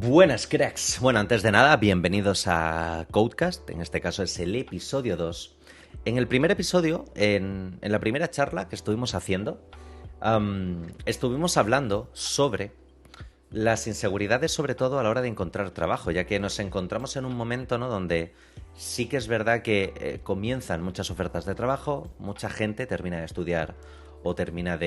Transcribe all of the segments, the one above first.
Buenas cracks. Bueno, antes de nada, bienvenidos a Codecast. En este caso es el episodio 2. En el primer episodio, en la primera charla que estuvimos haciendo, estuvimos hablando sobre las inseguridades, sobre todo a la hora de encontrar trabajo, ya que nos encontramos en un momento, ¿no?, donde sí que es verdad que comienzan muchas ofertas de trabajo, mucha gente termina de estudiar o termina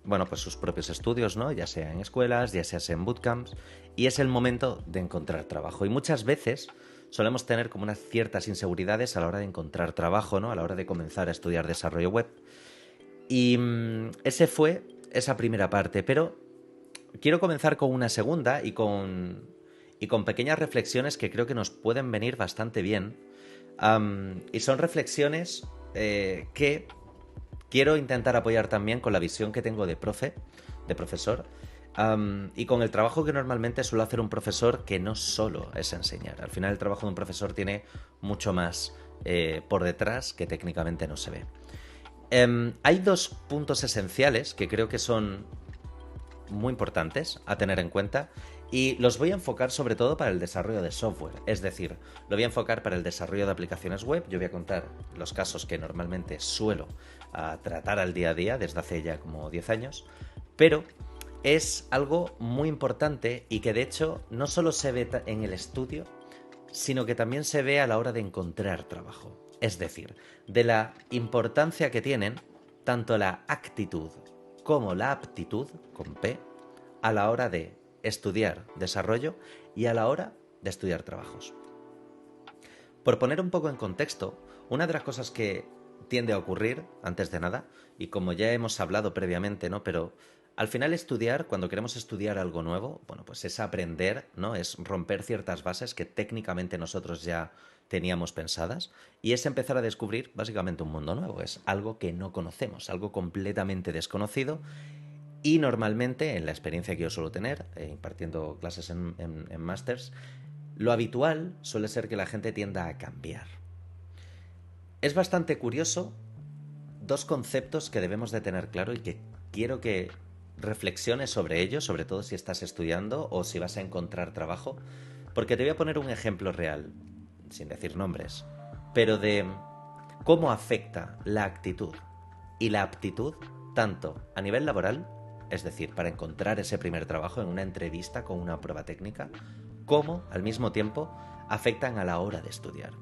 bueno, pues sus propios estudios, ¿no?, ya sea en escuelas, ya sea en bootcamps, y es el momento de encontrar trabajo. Y muchas veces solemos tener como unas ciertas inseguridades a la hora de encontrar trabajo, ¿no?, a la hora de comenzar a estudiar desarrollo web. Y ese fue esa primera parte, pero quiero comenzar con una segunda y con pequeñas reflexiones que creo que nos pueden venir bastante bien. Y son reflexiones que quiero intentar apoyar también con la visión que tengo de profesor, y con el trabajo que normalmente suele hacer un profesor, que no solo es enseñar. Al final el trabajo de un profesor tiene mucho más por detrás que técnicamente no se ve. Hay dos puntos esenciales que creo que son muy importantes a tener en cuenta y los voy a enfocar sobre todo para el desarrollo de software, es decir, lo voy a enfocar para el desarrollo de aplicaciones web. Yo voy a contar los casos que normalmente suelo tratar al día a día desde hace ya como 10 años, pero es algo muy importante y que de hecho no solo se ve en el estudio, sino que también se ve a la hora de encontrar trabajo. Es decir, de la importancia que tienen tanto la actitud como la aptitud, con P, a la hora de estudiar desarrollo y a la hora de estudiar trabajos. Por poner un poco en contexto, una de las cosas que tiende a ocurrir, antes de nada, y como ya hemos hablado previamente, ¿no?, pero al final estudiar, cuando queremos estudiar algo nuevo, bueno, pues es aprender, ¿no?, es romper ciertas bases que técnicamente nosotros ya teníamos pensadas, y es empezar a descubrir básicamente un mundo nuevo. Es algo que no conocemos, algo completamente desconocido. Y normalmente, en la experiencia que yo suelo tener, impartiendo clases en másters, lo habitual suele ser que la gente tienda a cambiar. Es bastante curioso dos conceptos que debemos de tener claro y que quiero que reflexiones sobre ellos, sobre todo si estás estudiando o si vas a encontrar trabajo, porque te voy a poner un ejemplo real, sin decir nombres, pero de cómo afecta la actitud y la aptitud tanto a nivel laboral, es decir, para encontrar ese primer trabajo en una entrevista con una prueba técnica, como al mismo tiempo afectan a la hora de estudiar.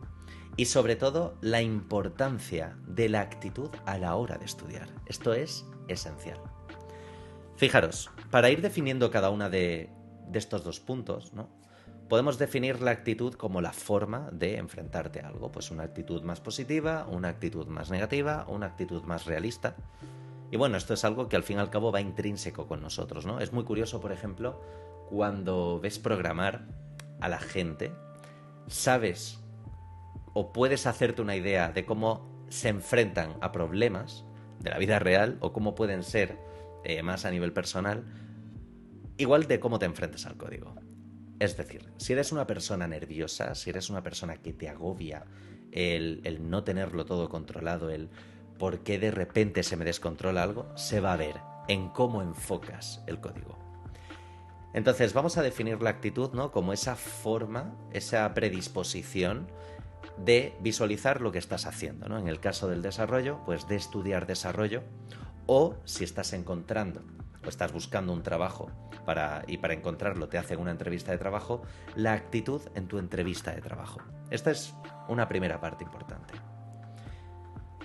Y sobre todo la importancia de la actitud a la hora de estudiar. Esto es esencial. Fijaros, para ir definiendo cada una de estos dos puntos, ¿no?, podemos definir la actitud como la forma de enfrentarte a algo. Pues una actitud más positiva, una actitud más negativa, una actitud más realista. Y bueno, esto es algo que al fin y al cabo va intrínseco con nosotros, ¿no? Es muy curioso, por ejemplo, cuando ves programar a la gente, sabes o puedes hacerte una idea de cómo se enfrentan a problemas de la vida real o cómo pueden ser más a nivel personal, igual de cómo te enfrentas al código. Es decir, si eres una persona nerviosa, si eres una persona que te agobia el no tenerlo todo controlado, el por qué de repente se me descontrola algo, se va a ver en cómo enfocas el código. Entonces vamos a definir la actitud, ¿no?, como esa forma, esa predisposición de visualizar lo que estás haciendo, ¿no? En el caso del desarrollo, pues de estudiar desarrollo, o si estás encontrando o estás buscando un trabajo y para encontrarlo te hacen una entrevista de trabajo, la actitud en tu entrevista de trabajo. Esta es una primera parte importante.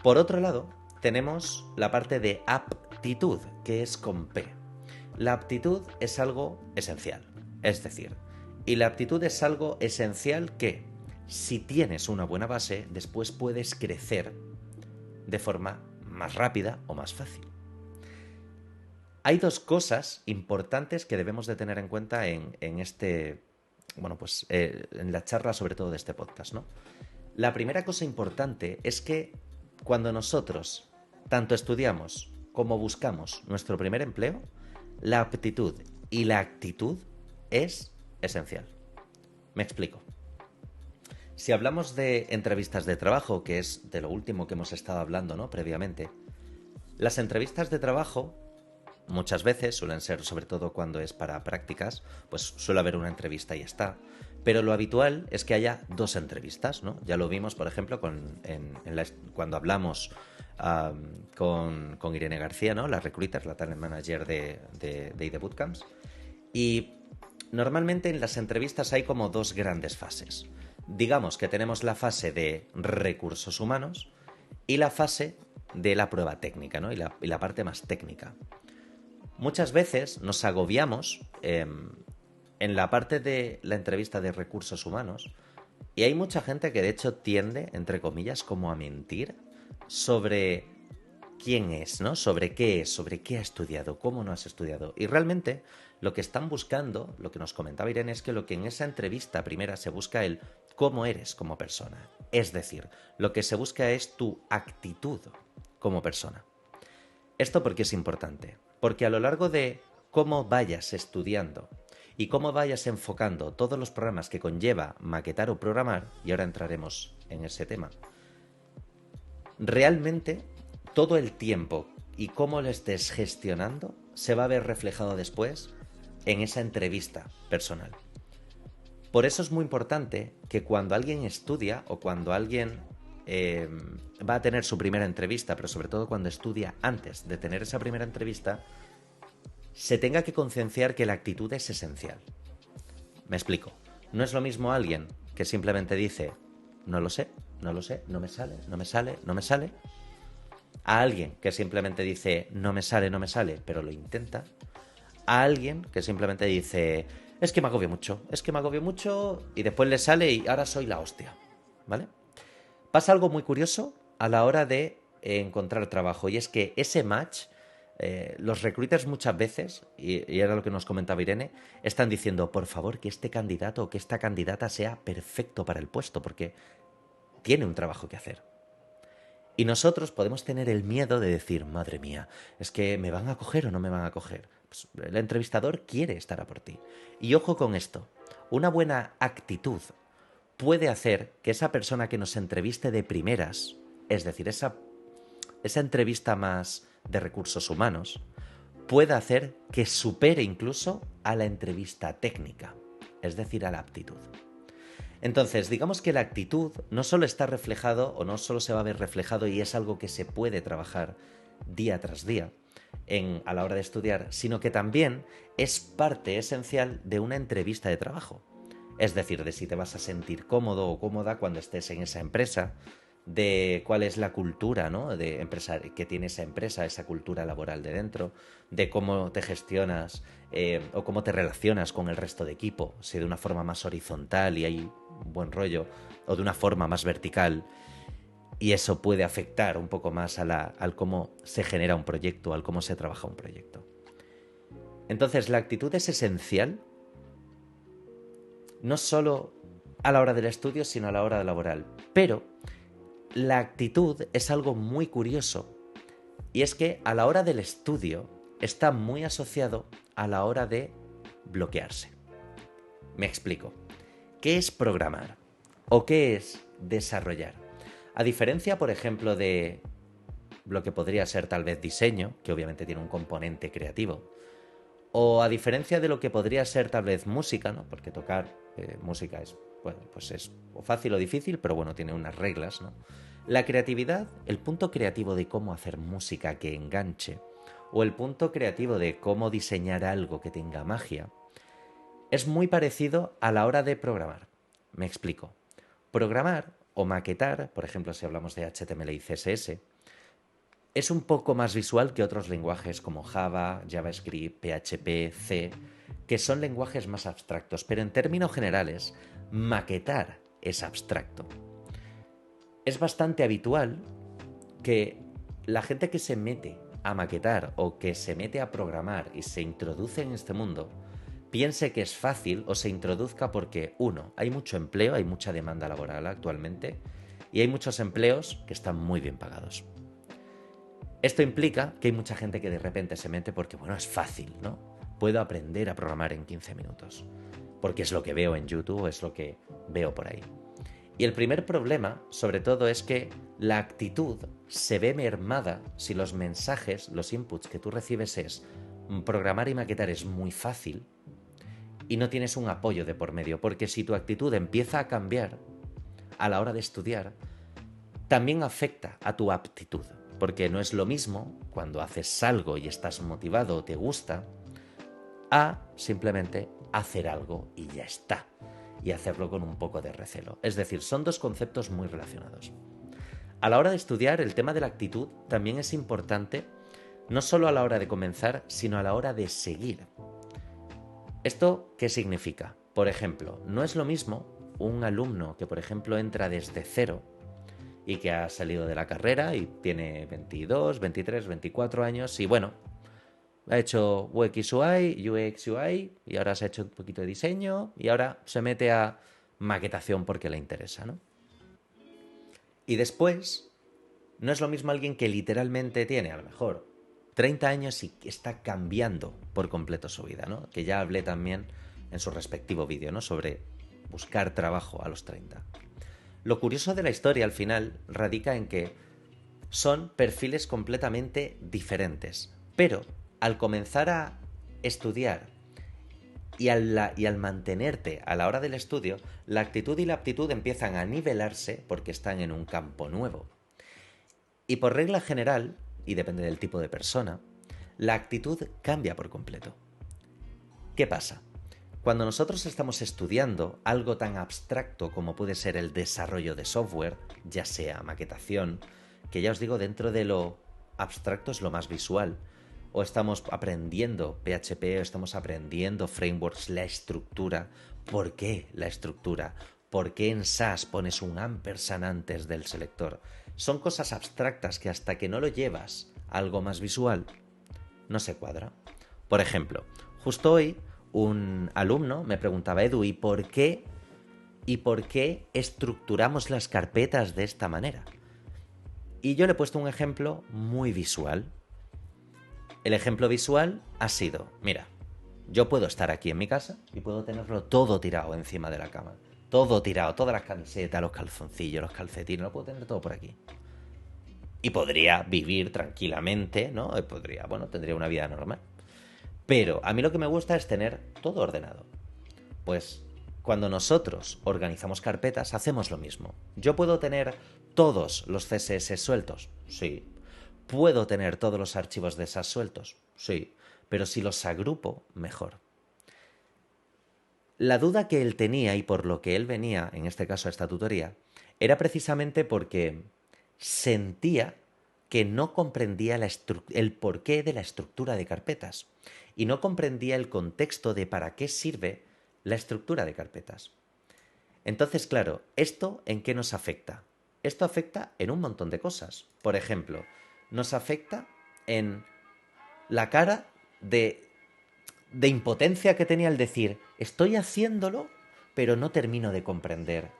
Por otro lado, tenemos la parte de aptitud, que es con P. La aptitud es algo esencial, es decir, y la aptitud es algo esencial que, si tienes una buena base, después puedes crecer de forma más rápida o más fácil. Hay dos cosas importantes que debemos de tener en cuenta en la charla sobre todo de este podcast, ¿no? La primera cosa importante es que cuando nosotros tanto estudiamos como buscamos nuestro primer empleo, la aptitud y la actitud es esencial. Me explico. Si hablamos de entrevistas de trabajo, que es de lo último que hemos estado hablando, ¿no?, previamente, las entrevistas de trabajo Muchas veces suelen ser, sobre todo cuando es para prácticas, pues suele haber una entrevista y ya está. Pero lo habitual es que haya 2 entrevistas, ¿no? Ya lo vimos, por ejemplo, cuando hablamos con Irene García, ¿no? La recruiter, la talent manager de ID Bootcamps. Y normalmente en las entrevistas hay como 2 grandes fases. Digamos que tenemos la fase de recursos humanos y la fase de la prueba técnica, ¿no? Y la parte más técnica. Muchas veces nos agobiamos en la parte de la entrevista de recursos humanos y hay mucha gente que de hecho tiende, entre comillas, como a mentir sobre quién es, ¿no? Sobre qué es, sobre qué ha estudiado, cómo no has estudiado. Y realmente lo que están buscando, lo que nos comentaba Irene, es que lo que en esa entrevista primera se busca el cómo eres como persona. Es decir, lo que se busca es tu actitud como persona. ¿Esto por qué es importante? Porque a lo largo de cómo vayas estudiando y cómo vayas enfocando todos los programas que conlleva maquetar o programar, y ahora entraremos en ese tema, realmente todo el tiempo y cómo lo estés gestionando se va a ver reflejado después en esa entrevista personal. Por eso es muy importante que cuando alguien estudia o cuando alguien va a tener su primera entrevista, pero sobre todo cuando estudia antes de tener esa primera entrevista, se tenga que concienciar que la actitud es esencial. Me explico. No es lo mismo alguien que simplemente dice no lo sé, no lo sé, no me sale, no me sale, no me sale, a alguien que simplemente dice no me sale, pero lo intenta, a alguien que simplemente dice es que me agobio mucho y después le sale y ahora soy la hostia, ¿vale? Pasa algo muy curioso a la hora de encontrar trabajo y es que ese match, los recruiters muchas veces, y era lo que nos comentaba Irene, están diciendo por favor que este candidato o que esta candidata sea perfecto para el puesto porque tiene un trabajo que hacer. Y nosotros podemos tener el miedo de decir, madre mía, es que me van a coger o no me van a coger. Pues el entrevistador quiere estar a por ti. Y ojo con esto, una buena actitud puede hacer que esa persona que nos entreviste de primeras, es decir, esa entrevista más de recursos humanos, pueda hacer que supere incluso a la entrevista técnica, es decir, a la aptitud. Entonces, digamos que la actitud no solo está reflejado o no solo se va a ver reflejado y es algo que se puede trabajar día tras día a la hora de estudiar, sino que también es parte esencial de una entrevista de trabajo. Es decir, de si te vas a sentir cómodo o cómoda cuando estés en esa empresa, de cuál es la cultura, ¿no? Que tiene esa empresa, esa cultura laboral de dentro, de cómo te gestionas o cómo te relacionas con el resto de equipo, si de una forma más horizontal y hay un buen rollo, o de una forma más vertical, y eso puede afectar un poco más al cómo se genera un proyecto, al cómo se trabaja un proyecto. Entonces, la actitud es esencial, no solo a la hora del estudio, sino a la hora laboral. Pero la actitud es algo muy curioso, y es que a la hora del estudio está muy asociado a la hora de bloquearse. Me explico. ¿Qué es programar? ¿O qué es desarrollar? A diferencia, por ejemplo, de lo que podría ser tal vez diseño, que obviamente tiene un componente creativo, o a diferencia de lo que podría ser tal vez música, ¿no? Porque tocar música es, bueno, pues es o fácil o difícil, pero bueno, tiene unas reglas, ¿no? La creatividad, el punto creativo de cómo hacer música que enganche, o el punto creativo de cómo diseñar algo que tenga magia, es muy parecido a la hora de programar. Me explico. Programar o maquetar, por ejemplo, si hablamos de HTML y CSS, es un poco más visual que otros lenguajes como Java, JavaScript, PHP, C, que son lenguajes más abstractos, pero en términos generales, maquetar es abstracto. Es bastante habitual que la gente que se mete a maquetar o que se mete a programar y se introduce en este mundo piense que es fácil o se introduzca porque, uno, hay mucho empleo, hay mucha demanda laboral actualmente y hay muchos empleos que están muy bien pagados. Esto implica que hay mucha gente que de repente se mete porque, bueno, es fácil, ¿no? Puedo aprender a programar en 15 minutos, porque es lo que veo en YouTube, es lo que veo por ahí. Y el primer problema, sobre todo, es que la actitud se ve mermada si los mensajes, los inputs que tú recibes es programar y maquetar es muy fácil y no tienes un apoyo de por medio, porque si tu actitud empieza a cambiar a la hora de estudiar, también afecta a tu aptitud, porque no es lo mismo cuando haces algo y estás motivado o te gusta, a simplemente hacer algo y ya está, y hacerlo con un poco de recelo. Es decir, son dos conceptos muy relacionados. A la hora de estudiar, el tema de la actitud también es importante, no solo a la hora de comenzar, sino a la hora de seguir. ¿Esto qué significa? Por ejemplo, no es lo mismo un alumno que, por ejemplo, entra desde cero y que ha salido de la carrera y tiene 22, 23, 24 años y bueno, ha hecho UX UI, UX UI y ahora se ha hecho un poquito de diseño y ahora se mete a maquetación porque le interesa, ¿no? Y después, no es lo mismo alguien que literalmente tiene, a lo mejor, 30 años y que está cambiando por completo su vida, ¿no? Que ya hablé también en su respectivo vídeo, ¿no? Sobre buscar trabajo a los 30. Lo curioso de la historia al final radica en que son perfiles completamente diferentes, pero al comenzar a estudiar y al mantenerte a la hora del estudio, la actitud y la aptitud empiezan a nivelarse porque están en un campo nuevo. Y por regla general, y depende del tipo de persona, la actitud cambia por completo. ¿Qué pasa? Cuando nosotros estamos estudiando algo tan abstracto como puede ser el desarrollo de software, ya sea maquetación, que ya os digo, dentro de lo abstracto es lo más visual, o estamos aprendiendo PHP, o estamos aprendiendo frameworks, la estructura. ¿Por qué la estructura? ¿Por qué en SAS pones un ampersand antes del selector? Son cosas abstractas que hasta que no lo llevas a algo más visual, no se cuadra. Por ejemplo, justo hoy un alumno me preguntaba, Edu, ¿y por qué estructuramos las carpetas de esta manera? Y yo le he puesto un ejemplo muy visual. El ejemplo visual ha sido, mira, yo puedo estar aquí en mi casa y puedo tenerlo todo tirado encima de la cama. Todo tirado, todas las camisetas, los calzoncillos, los calcetines, lo puedo tener todo por aquí. Y podría vivir tranquilamente, ¿no? Tendría una vida normal. Pero a mí lo que me gusta es tener todo ordenado. Pues cuando nosotros organizamos carpetas, hacemos lo mismo. ¿Yo puedo tener todos los CSS sueltos? Sí. ¿Puedo tener todos los archivos de SAS sueltos? Sí. Pero si los agrupo, mejor. La duda que él tenía y por lo que él venía, en este caso a esta tutoría, era precisamente porque sentía que no comprendía el porqué de la estructura de carpetas y no comprendía el contexto de para qué sirve la estructura de carpetas. Entonces, claro, ¿esto en qué nos afecta? Esto afecta en un montón de cosas. Por ejemplo, nos afecta en la cara de impotencia que tenía al decir, estoy haciéndolo, pero no termino de comprender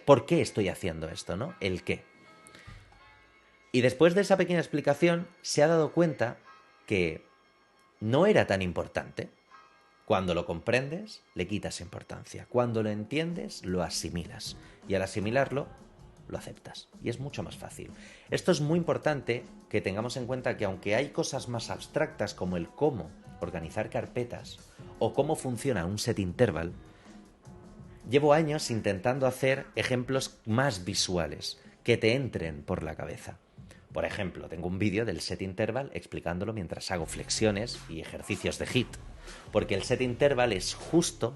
por qué estoy haciendo esto, ¿no? El qué. Y después de esa pequeña explicación, se ha dado cuenta que no era tan importante. Cuando lo comprendes, le quitas importancia. Cuando lo entiendes, lo asimilas. Y al asimilarlo, lo aceptas. Y es mucho más fácil. Esto es muy importante que tengamos en cuenta que aunque hay cosas más abstractas como el cómo organizar carpetas o cómo funciona un set interval, llevo años intentando hacer ejemplos más visuales, que te entren por la cabeza. Por ejemplo, tengo un vídeo del set interval explicándolo mientras hago flexiones y ejercicios de HIIT, porque el set interval es justo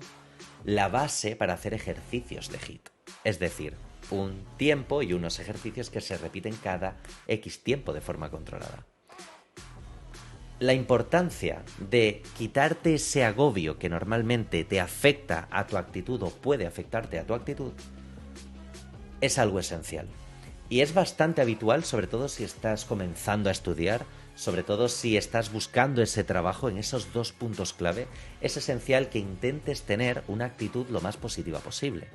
la base para hacer ejercicios de HIIT. Es decir, un tiempo y unos ejercicios que se repiten cada X tiempo de forma controlada. La importancia de quitarte ese agobio que normalmente te afecta a tu actitud o puede afectarte a tu actitud es algo esencial. Y es bastante habitual, sobre todo si estás comenzando a estudiar, sobre todo si estás buscando ese trabajo en esos dos puntos clave, es esencial que intentes tener una actitud lo más positiva posible.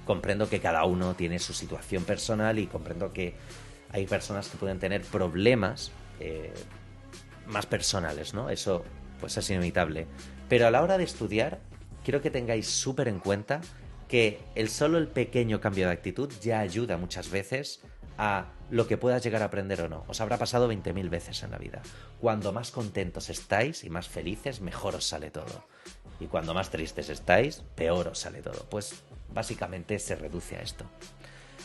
Comprendo que cada uno tiene su situación personal y comprendo que hay personas que pueden tener problemas más personales, ¿no? Eso pues es inevitable. Pero a la hora de estudiar, quiero que tengáis súper en cuenta que el pequeño cambio de actitud ya ayuda muchas veces a lo que puedas llegar a aprender o no. Os habrá pasado 20.000 veces en la vida. Cuando más contentos estáis y más felices, mejor os sale todo. Y cuando más tristes estáis, peor os sale todo. Pues básicamente se reduce a esto.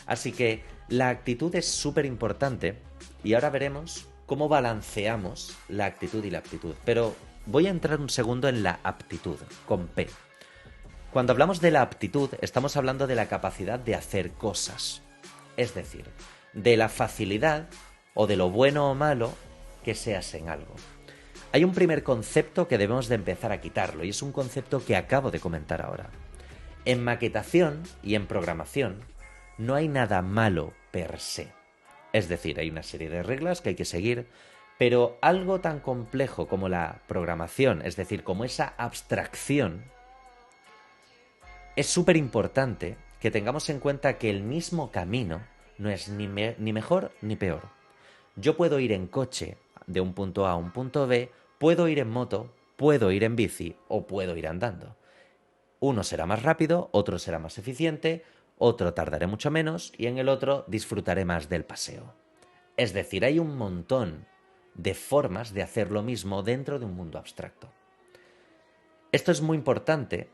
Así que la actitud es súper importante y ahora veremos cómo balanceamos la actitud y la aptitud. Pero voy a entrar un segundo en la aptitud, con P. Cuando hablamos de la aptitud, estamos hablando de la capacidad de hacer cosas. Es decir, de la facilidad o de lo bueno o malo que seas en algo. Hay un primer concepto que debemos de empezar a quitarlo y es un concepto que acabo de comentar ahora. En maquetación y en programación no hay nada malo per se. Es decir, hay una serie de reglas que hay que seguir, pero algo tan complejo como la programación, es decir, como esa abstracción, es súper importante que tengamos en cuenta que el mismo camino no es ni mejor ni peor. Yo puedo ir en coche de un punto A a un punto B, puedo ir en moto, puedo ir en bici o puedo ir andando. Uno será más rápido, otro será más eficiente, otro tardaré mucho menos y en el otro disfrutaré más del paseo. Es decir, hay un montón de formas de hacer lo mismo dentro de un mundo abstracto. Esto es muy importante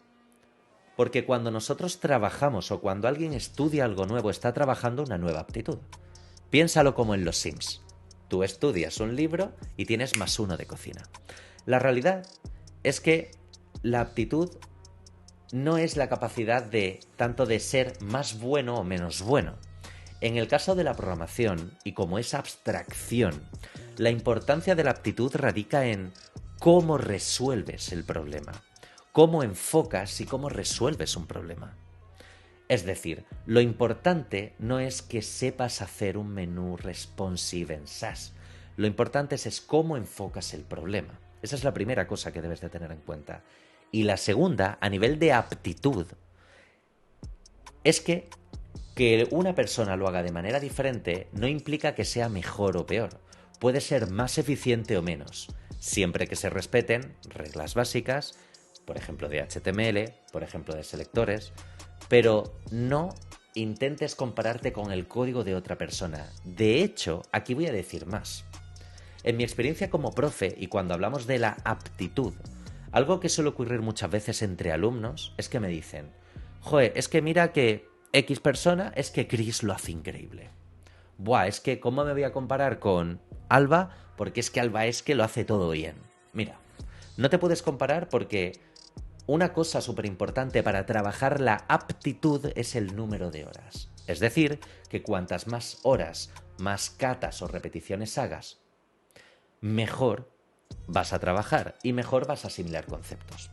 porque cuando nosotros trabajamos o cuando alguien estudia algo nuevo está trabajando una nueva aptitud. Piénsalo como en los Sims. Tú estudias un libro y tienes +1 de cocina. La realidad es que la aptitud no es la capacidad de tanto de ser más bueno o menos bueno. En el caso de la programación, y como es abstracción, la importancia de la aptitud radica en cómo resuelves el problema, cómo enfocas y cómo resuelves un problema. Es decir, lo importante no es que sepas hacer un menú responsive en SAS. Lo importante es cómo enfocas el problema. Esa es la primera cosa que debes de tener en cuenta. Y la segunda, a nivel de aptitud, es que una persona lo haga de manera diferente no implica que sea mejor o peor. Puede ser más eficiente o menos, siempre que se respeten reglas básicas, por ejemplo de HTML, por ejemplo de selectores, pero no intentes compararte con el código de otra persona. De hecho, aquí voy a decir más. En mi experiencia como profe y cuando hablamos de la aptitud, algo que suele ocurrir muchas veces entre alumnos es que me dicen: joder, es que mira que X persona, es que Chris lo hace increíble. Buah, es que ¿cómo me voy a comparar con Alba? Porque es que Alba es que lo hace todo bien. Mira, no te puedes comparar porque una cosa súper importante para trabajar la aptitud es el número de horas. Es decir, que cuantas más horas, más catas o repeticiones hagas, mejor vas a trabajar y mejor vas a asimilar conceptos.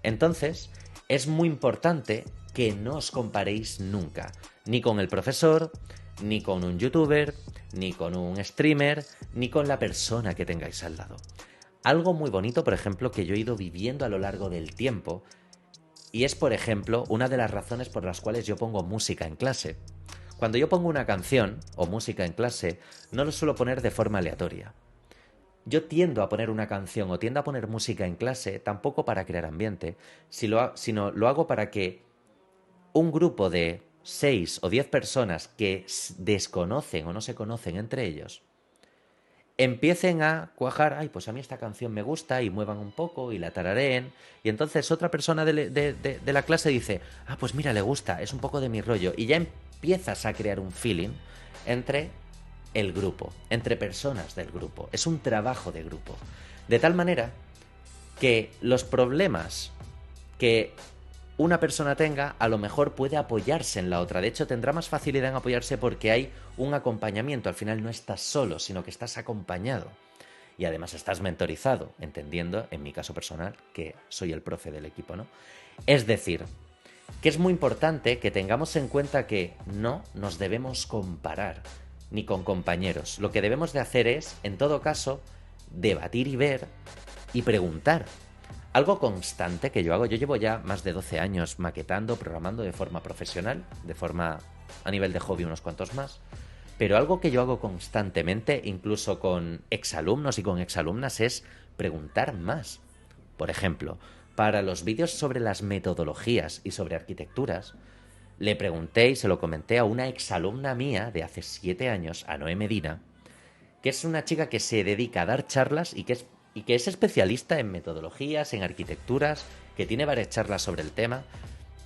Entonces, es muy importante que no os comparéis nunca, ni con el profesor, ni con un youtuber, ni con un streamer, ni con la persona que tengáis al lado. Algo muy bonito, por ejemplo, que yo he ido viviendo a lo largo del tiempo, y es, por ejemplo, una de las razones por las cuales yo pongo música en clase. Cuando yo pongo una canción o música en clase, no lo suelo poner de forma aleatoria. Yo tiendo a poner una canción o tiendo a poner música en clase tampoco para crear ambiente, sino lo hago para que un grupo de 6 o 10 personas que desconocen o no se conocen entre ellos empiecen a cuajar: ay, pues a mí esta canción me gusta, y muevan un poco y la tarareen, y entonces otra persona de la clase dice: ah, pues mira, le gusta, es un poco de mi rollo, y ya empiezas a crear un feeling entre el grupo, entre personas del grupo. Es un trabajo de grupo, de tal manera que los problemas que una persona tenga, a lo mejor puede apoyarse en la otra. De hecho, tendrá más facilidad en apoyarse porque hay un acompañamiento. Al final no estás solo, sino que estás acompañado. Y además estás mentorizado, entendiendo, en mi caso personal, que soy el profe del equipo, ¿no? Es decir, que es muy importante que tengamos en cuenta que no nos debemos comparar, ni con compañeros. Lo que debemos de hacer es, en todo caso, debatir y ver y preguntar. Algo constante que yo hago, yo llevo ya más de 12 años maquetando, programando de forma profesional, de forma a nivel de hobby unos cuantos más, pero algo que yo hago constantemente, incluso con exalumnos y con exalumnas, es preguntar más. Por ejemplo, para los vídeos sobre las metodologías y sobre arquitecturas, le pregunté y se lo comenté a una exalumna mía de hace 7 años, a Noé Medina, que es una chica que se dedica a dar charlas y que es especialista en metodologías, en arquitecturas, que tiene varias charlas sobre el tema.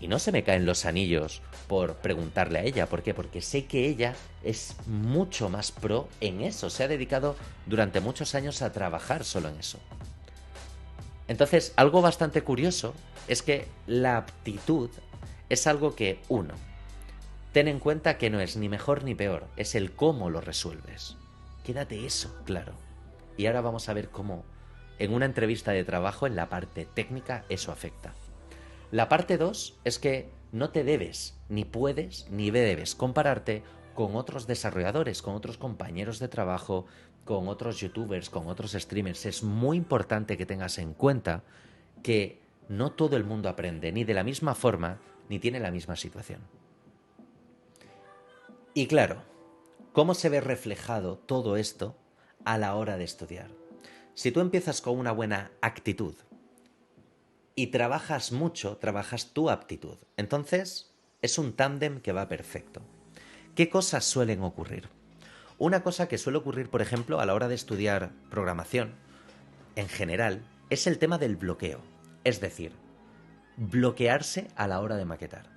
Y no se me caen los anillos por preguntarle a ella. ¿Por qué? Porque sé que ella es mucho más pro en eso. Se ha dedicado durante muchos años a trabajar solo en eso. Entonces, algo bastante curioso es que la aptitud es algo que, uno, ten en cuenta que no es ni mejor ni peor, es el cómo lo resuelves. Quédate eso claro. Y ahora vamos a ver cómo en una entrevista de trabajo, en la parte técnica, eso afecta. La parte 2 es que no te debes, ni puedes, ni debes compararte con otros desarrolladores, con otros compañeros de trabajo, con otros youtubers, con otros streamers. Es muy importante que tengas en cuenta que no todo el mundo aprende ni de la misma forma, ni tiene la misma situación. Y claro, ¿cómo se ve reflejado todo esto a la hora de estudiar? Si tú empiezas con una buena actitud, y trabajas mucho, trabajas tu aptitud. Entonces, es un tándem que va perfecto. ¿Qué cosas suelen ocurrir? Una cosa que suele ocurrir, por ejemplo, a la hora de estudiar programación, en general, es el tema del bloqueo. Es decir, bloquearse a la hora de maquetar.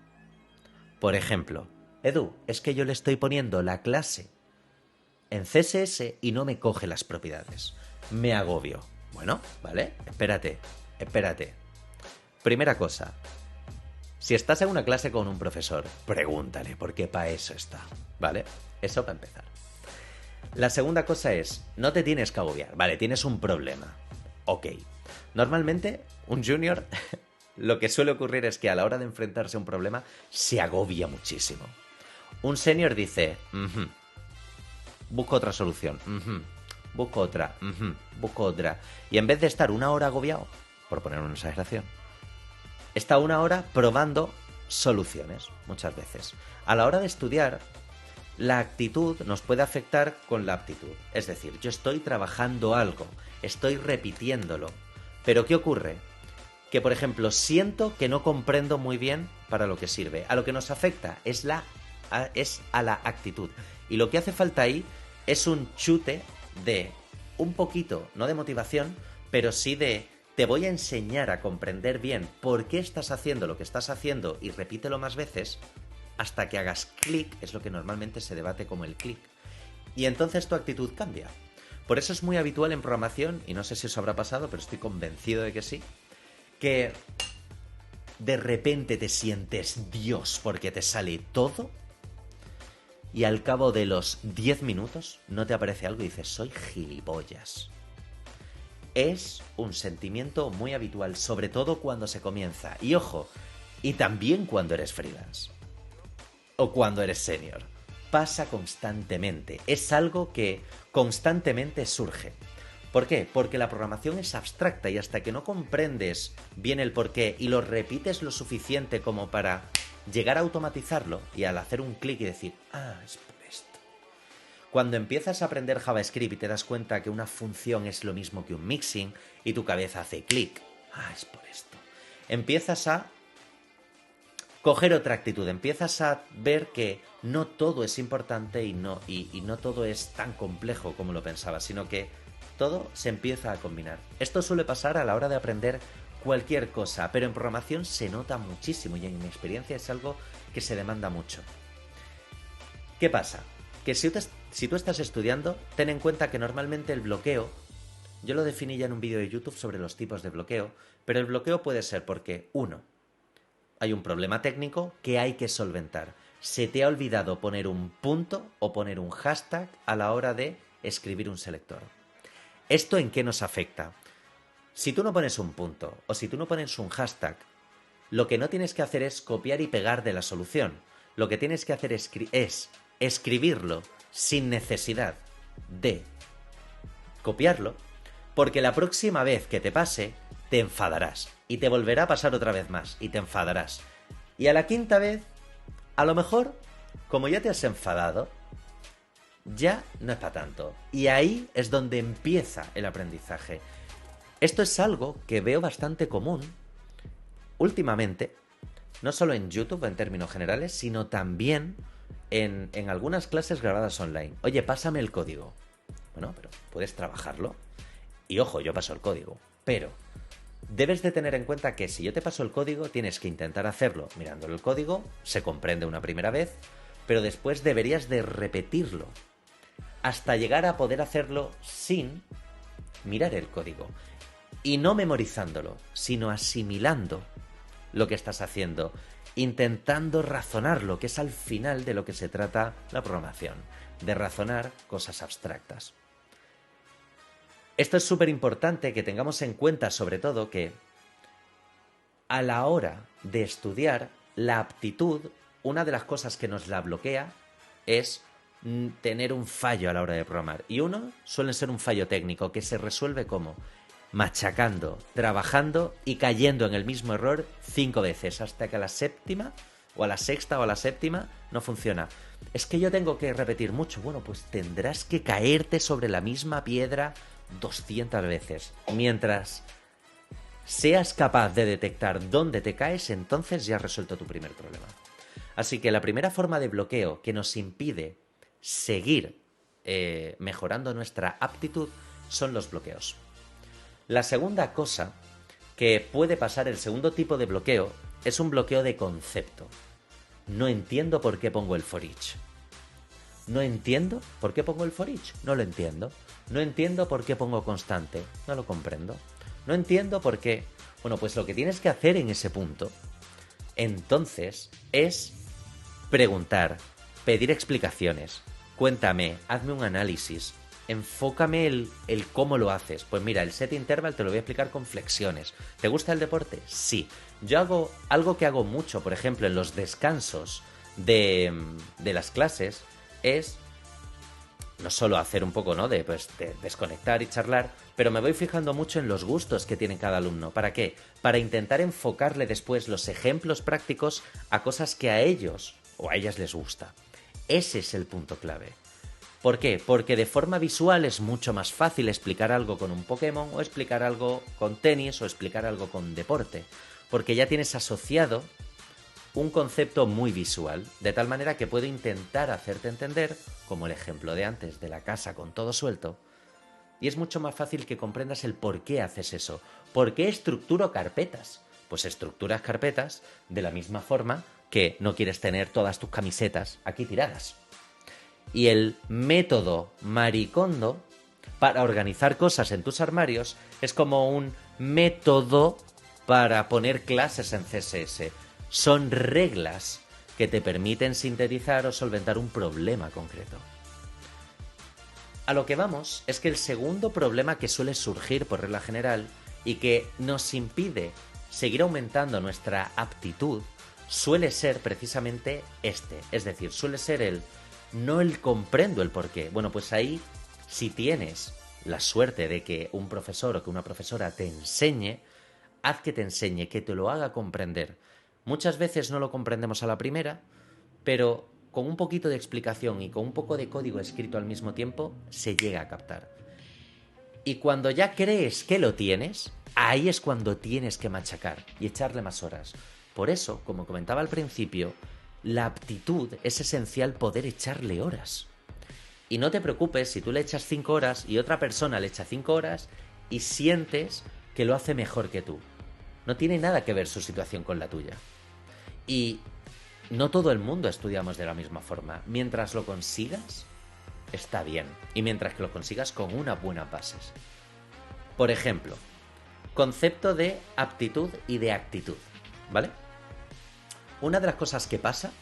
Por ejemplo, Edu, es que yo le estoy poniendo la clase en CSS y no me coge las propiedades. Me agobio. Bueno, ¿vale? Espérate. Primera cosa, si estás en una clase con un profesor, pregúntale, porque para eso está, ¿vale? Eso para empezar. La segunda cosa es, no te tienes que agobiar, ¿vale? Tienes un problema. Ok. Normalmente, un junior, lo que suele ocurrir es que a la hora de enfrentarse a un problema, se agobia muchísimo. Un senior dice, busco otra solución, busco otra, busco otra. Y en vez de estar una hora agobiado, por poner una exageración, está una hora probando soluciones, muchas veces. A la hora de estudiar, la actitud nos puede afectar con la aptitud. Es decir, yo estoy trabajando algo, estoy repitiéndolo. Pero ¿qué ocurre? Que, por ejemplo, siento que no comprendo muy bien para lo que sirve. A lo que nos afecta es a la actitud. Y lo que hace falta ahí es un chute de un poquito, no de motivación, pero sí de te voy a enseñar a comprender bien por qué estás haciendo lo que estás haciendo y repítelo más veces hasta que hagas clic, es lo que normalmente se debate como el clic. Y entonces tu actitud cambia. Por eso es muy habitual en programación, y no sé si os habrá pasado, pero estoy convencido de que sí, que de repente te sientes Dios porque te sale todo y al cabo de los 10 minutos no te aparece algo y dices, soy gilipollas. Es un sentimiento muy habitual, sobre todo cuando se comienza. Y ojo, y también cuando eres freelance. O cuando eres senior. Pasa constantemente. Es algo que constantemente surge. ¿Por qué? Porque la programación es abstracta y hasta que no comprendes bien el porqué y lo repites lo suficiente como para llegar a automatizarlo y al hacer un clic y decir, es por esto. Cuando empiezas a aprender JavaScript y te das cuenta que una función es lo mismo que un mixin y tu cabeza hace clic, es por esto. Empiezas a coger otra actitud, empiezas a ver que no todo es importante y no todo es tan complejo como lo pensabas, sino que todo se empieza a combinar. Esto suele pasar a la hora de aprender cualquier cosa, pero en programación se nota muchísimo y en mi experiencia es algo que se demanda mucho. ¿Qué pasa? Que si tú estás estudiando, ten en cuenta que normalmente el bloqueo, yo lo definí ya en un vídeo de YouTube sobre los tipos de bloqueo, pero el bloqueo puede ser porque, uno, hay un problema técnico que hay que solventar. Se te ha olvidado poner un punto o poner un hashtag a la hora de escribir un selector. ¿Esto en qué nos afecta? Si tú no pones un punto o si tú no pones un hashtag, lo que no tienes que hacer es copiar y pegar de la solución. Lo que tienes que hacer es escribirlo sin necesidad de copiarlo, porque la próxima vez que te pase, te enfadarás y te volverá a pasar otra vez más y te enfadarás. Y a la quinta vez, a lo mejor, como ya te has enfadado, ya no es para tanto. Y ahí es donde empieza el aprendizaje. Esto es algo que veo bastante común últimamente, no solo en YouTube en términos generales, sino también en algunas clases grabadas online. Oye, pásame el código. Bueno, pero puedes trabajarlo. Y ojo, yo paso el código. Pero debes de tener en cuenta que si yo te paso el código, tienes que intentar hacerlo mirando el código, se comprende una primera vez, pero después deberías de repetirlo hasta llegar a poder hacerlo sin mirar el código. Y no memorizándolo, sino asimilando lo que estás haciendo, intentando razonarlo, que es al final de lo que se trata la programación, de razonar cosas abstractas. Esto es súper importante que tengamos en cuenta, sobre todo, que a la hora de estudiar la aptitud, una de las cosas que nos la bloquea es tener un fallo a la hora de programar. Y uno suele ser un fallo técnico que se resuelve como machacando, trabajando y cayendo en el mismo error 5 veces hasta que a la séptima o a la sexta o a la séptima no funciona. Es que yo tengo que repetir mucho. Bueno, pues tendrás que caerte sobre la misma piedra 200 veces. Mientras seas capaz de detectar dónde te caes, entonces ya has resuelto tu primer problema. Así que la primera forma de bloqueo que nos impide seguir mejorando nuestra aptitud son los bloqueos. La segunda cosa que puede pasar, el segundo tipo de bloqueo, es un bloqueo de concepto. No entiendo por qué pongo el for each. No entiendo por qué pongo el for each. No lo entiendo. No entiendo por qué pongo constante. No lo comprendo. No entiendo por qué. Bueno, pues lo que tienes que hacer en ese punto, entonces, es preguntar, pedir explicaciones. Cuéntame, hazme un análisis. Enfócame el cómo lo haces. Pues mira, el set interval te lo voy a explicar con flexiones. ¿Te gusta el deporte? Sí. Yo hago algo que hago mucho, por ejemplo, en los descansos de las clases, es no solo hacer un poco, ¿no?, de desconectar y charlar, pero me voy fijando mucho en los gustos que tiene cada alumno. ¿Para qué? Para intentar enfocarle después los ejemplos prácticos a cosas que a ellos o a ellas les gusta. Ese es el punto clave. ¿Por qué? Porque de forma visual es mucho más fácil explicar algo con un Pokémon o explicar algo con tenis o explicar algo con deporte, porque ya tienes asociado un concepto muy visual, de tal manera que puedo intentar hacerte entender, como el ejemplo de antes de la casa con todo suelto, y es mucho más fácil que comprendas el por qué haces eso. ¿Por qué estructuro carpetas? Pues estructuras carpetas de la misma forma que no quieres tener todas tus camisetas aquí tiradas. Y el método Maricondo para organizar cosas en tus armarios es como un método para poner clases en CSS. Son reglas que te permiten sintetizar o solventar un problema concreto. A lo que vamos es que el segundo problema que suele surgir por regla general y que nos impide seguir aumentando nuestra aptitud suele ser precisamente este. Es decir, suele ser no el comprendo el porqué. Bueno, pues ahí, si tienes la suerte de que un profesor o que una profesora te enseñe, haz que te enseñe, que te lo haga comprender. Muchas veces no lo comprendemos a la primera, pero con un poquito de explicación y con un poco de código escrito al mismo tiempo, se llega a captar. Y cuando ya crees que lo tienes, ahí es cuando tienes que machacar y echarle más horas. Por eso, como comentaba al principio, la aptitud es esencial poder echarle horas. Y no te preocupes si tú le echas 5 horas y otra persona le echa 5 horas y sientes que lo hace mejor que tú. No tiene nada que ver su situación con la tuya. Y no todo el mundo estudiamos de la misma forma. Mientras lo consigas, está bien. Y mientras que lo consigas con unas buenas bases. Por ejemplo, concepto de aptitud y de actitud, ¿vale? Una de las cosas que pasa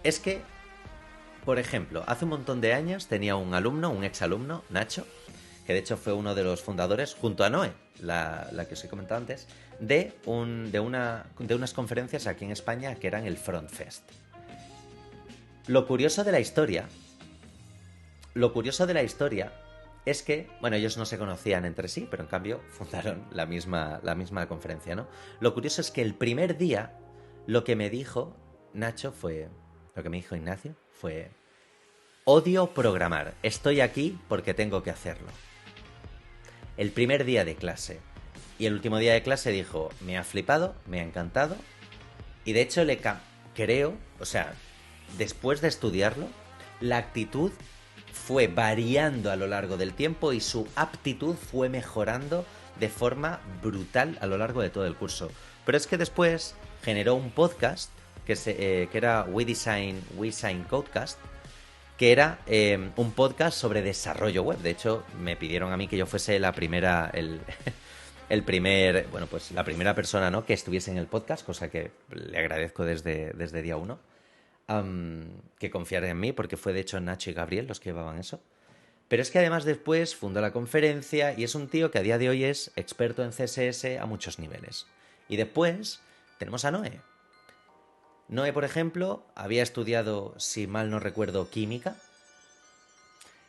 es que, por ejemplo, hace un montón de años tenía un alumno, un exalumno, Nacho, que de hecho fue uno de los fundadores, junto a Noé, la que os he comentado antes, de unas conferencias aquí en España que eran el Front Fest. Lo curioso de la historia es que, bueno, ellos no se conocían entre sí, pero en cambio fundaron la misma conferencia, ¿no? Lo curioso es que el primer día lo que me dijo Ignacio fue: odio programar, estoy aquí porque tengo que hacerlo. El primer día de clase. Y el último día de clase dijo: me ha flipado, me ha encantado, Y de hecho creo, o sea, después de estudiarlo, la actitud fue variando a lo largo del tiempo y su aptitud fue mejorando de forma brutal a lo largo de todo el curso. Pero es que después generó un podcast que era We Design Codecast, que era un podcast sobre desarrollo web. De hecho, me pidieron a mí que yo fuese la primera persona, ¿no?, que estuviese en el podcast, cosa que le agradezco desde día uno. Que confiara en mí, porque fue de hecho Nacho y Gabriel los que llevaban eso. Pero es que además después fundó la conferencia y es un tío que a día de hoy es experto en CSS a muchos niveles. Y después tenemos a Noé. Noé, por ejemplo, había estudiado, si mal no recuerdo, química.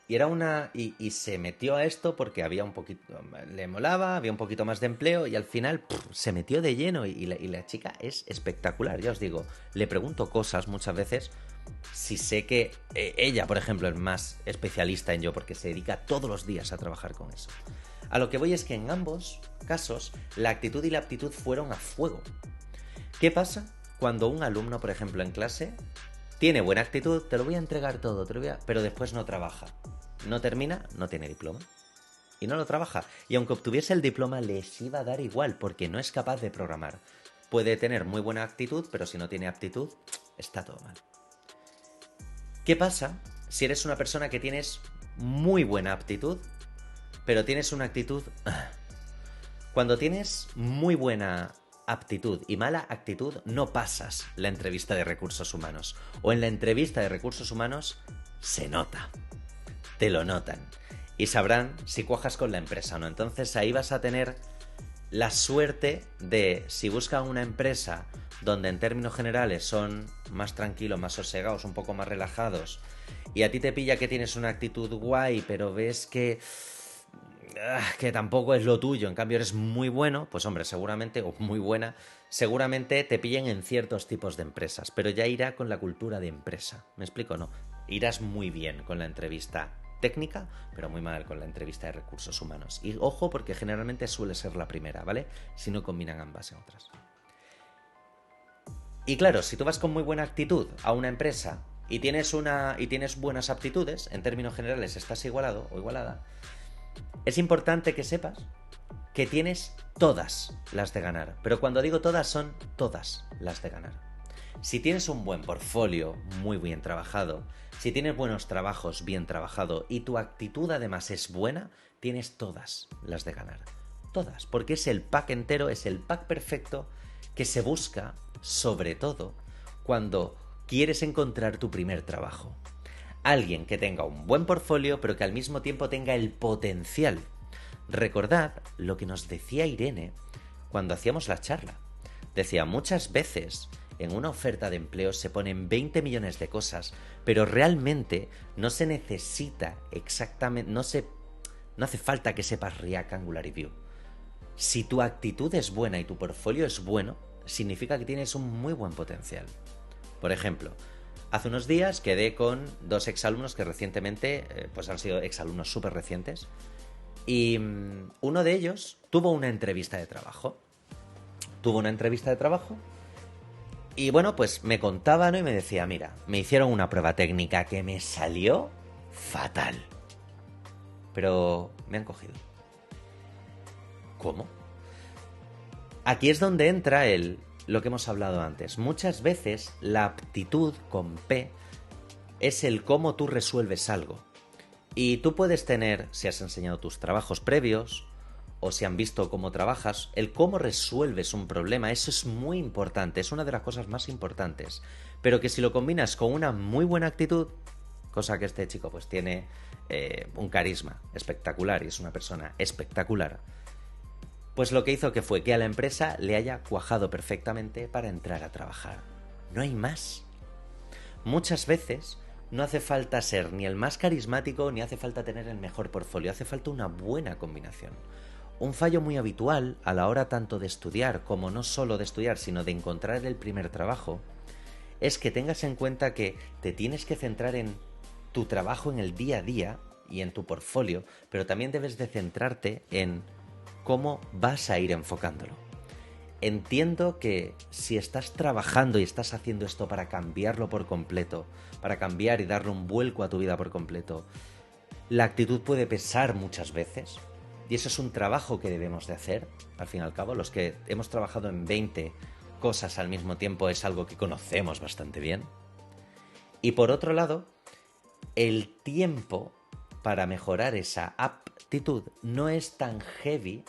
Y se metió a esto porque había un poquito, le molaba, había un poquito más de empleo y al final se metió de lleno y la chica es espectacular. Ya os digo, le pregunto cosas muchas veces si sé que ella, por ejemplo, es más especialista en yo porque se dedica todos los días a trabajar con eso. A lo que voy es que en ambos casos la actitud y la aptitud fueron a fuego. ¿Qué pasa cuando un alumno, por ejemplo, en clase tiene buena actitud, te lo voy a entregar todo, pero después no trabaja? No termina, no tiene diploma. Y no lo trabaja. Y aunque obtuviese el diploma, les iba a dar igual, porque no es capaz de programar. Puede tener muy buena actitud, pero si no tiene aptitud, está todo mal. ¿Qué pasa si eres una persona que tienes muy buena aptitud, pero tienes una actitud? Cuando tienes muy buena aptitud y mala actitud, no pasas la entrevista de recursos humanos. O en la entrevista de recursos humanos se nota. Te lo notan y sabrán si cuajas con la empresa o no. Entonces ahí vas a tener la suerte de, si buscan una empresa donde en términos generales son más tranquilos, más sosegados, un poco más relajados, y a ti te pilla que tienes una actitud guay, pero ves que tampoco es lo tuyo, en cambio eres muy bueno, pues hombre, seguramente, o muy buena, seguramente te pillen en ciertos tipos de empresas, pero ya irá con la cultura de empresa. ¿Me explico? No, irás muy bien con la entrevista técnica, pero muy mal con la entrevista de recursos humanos. Y ojo, porque generalmente suele ser la primera, ¿vale? Si no combinan ambas en otras. Y claro, si tú vas con muy buena actitud a una empresa y tienes buenas aptitudes, en términos generales estás igualado o igualada, es importante que sepas que tienes todas las de ganar. Pero cuando digo todas, son todas las de ganar. Si tienes un buen portfolio muy bien trabajado, si tienes buenos trabajos bien trabajados y tu actitud además es buena, tienes todas las de ganar. Todas, porque es el pack entero, es el pack perfecto que se busca, sobre todo, cuando quieres encontrar tu primer trabajo. Alguien que tenga un buen portfolio, pero que al mismo tiempo tenga el potencial. Recordad lo que nos decía Irene cuando hacíamos la charla. Decía, muchas veces en una oferta de empleo se ponen 20 millones de cosas, pero realmente no se necesita exactamente, no hace falta que sepas React, Angular y Vue. Si tu actitud es buena y tu portfolio es bueno, significa que tienes un muy buen potencial. Por ejemplo, hace unos días quedé con 2 exalumnos que recientemente, pues han sido exalumnos súper recientes, y uno de ellos tuvo una entrevista de trabajo. Y bueno, pues me contaba, ¿no? Y me decía, mira, me hicieron una prueba técnica que me salió fatal, pero me han cogido. ¿Cómo? Aquí es donde entra lo que hemos hablado antes. Muchas veces la aptitud con P es el cómo tú resuelves algo. Y tú puedes tener, si has enseñado tus trabajos previos, o si han visto cómo trabajas, el cómo resuelves un problema, eso es muy importante, es una de las cosas más importantes. Pero que si lo combinas con una muy buena actitud, cosa que este chico pues tiene un carisma espectacular y es una persona espectacular, pues lo que hizo que fue que a la empresa le haya cuajado perfectamente para entrar a trabajar. No hay más. Muchas veces no hace falta ser ni el más carismático ni hace falta tener el mejor portfolio, hace falta una buena combinación. Un fallo muy habitual a la hora tanto de estudiar como no solo de estudiar, sino de encontrar el primer trabajo, es que tengas en cuenta que te tienes que centrar en tu trabajo en el día a día y en tu portfolio, pero también debes de centrarte en cómo vas a ir enfocándolo. entiendo que si estás trabajando y estás haciendo esto para cambiarlo por completo, para cambiar y darle un vuelco a tu vida por completo, la actitud puede pesar muchas veces. Y eso es un trabajo que debemos de hacer, al fin y al cabo. Los que hemos trabajado en 20 cosas al mismo tiempo es algo que conocemos bastante bien. Y por otro lado, el tiempo para mejorar esa aptitud no es tan heavy,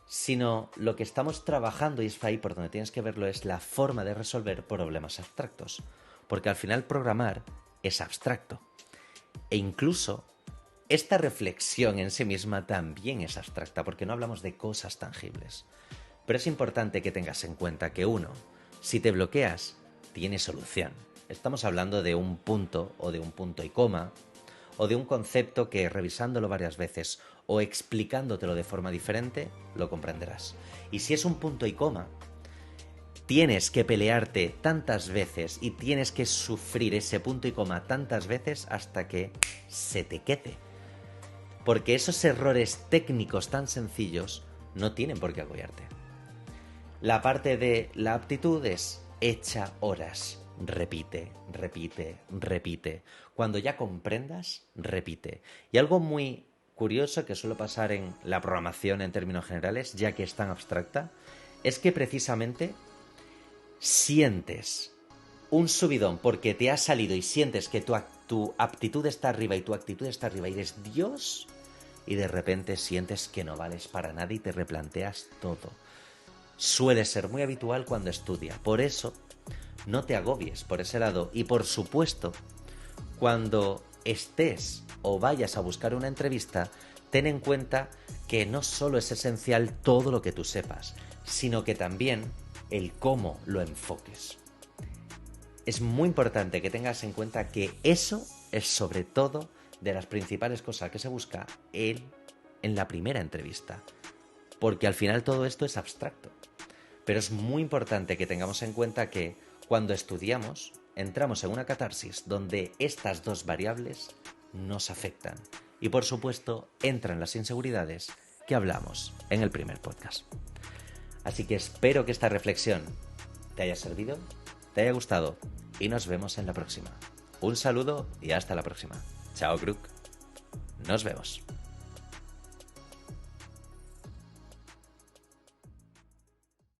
sino lo que estamos trabajando, y es ahí por donde tienes que verlo, es la forma de resolver problemas abstractos. Porque al final programar es abstracto. E incluso esta reflexión en sí misma también es abstracta, porque no hablamos de cosas tangibles. Pero es importante que tengas en cuenta que uno, si te bloqueas, tiene solución. Estamos hablando de un punto o de un punto y coma, o de un concepto que revisándolo varias veces o explicándotelo de forma diferente, lo comprenderás. Y si es un punto y coma, tienes que pelearte tantas veces y tienes que sufrir ese punto y coma tantas veces hasta que se te quede. Porque esos errores técnicos tan sencillos no tienen por qué agobiarte. La parte de la aptitud es echa horas. Repite, repite, repite. Cuando ya comprendas, repite. Y algo muy curioso que suele pasar en la programación en términos generales, ya que es tan abstracta, es que precisamente sientes un subidón porque te has salido y sientes que tu aptitud está arriba y tu actitud está arriba y eres Dios, y de repente sientes que no vales para nada y te replanteas todo. Suele ser muy habitual cuando estudia. Por eso, no te agobies por ese lado. Y por supuesto, cuando estés o vayas a buscar una entrevista, ten en cuenta que no solo es esencial todo lo que tú sepas, sino que también el cómo lo enfoques. Es muy importante que tengas en cuenta que eso es sobre todo de las principales cosas que se busca en la primera entrevista. Porque al final todo esto es abstracto. Pero es muy importante que tengamos en cuenta que cuando estudiamos, entramos en una catarsis donde estas dos variables nos afectan. Y por supuesto, entran las inseguridades que hablamos en el primer podcast. Así que espero que esta reflexión te haya servido, te haya gustado y nos vemos en la próxima. Un saludo y hasta la próxima. Chao, Crook. Nos vemos.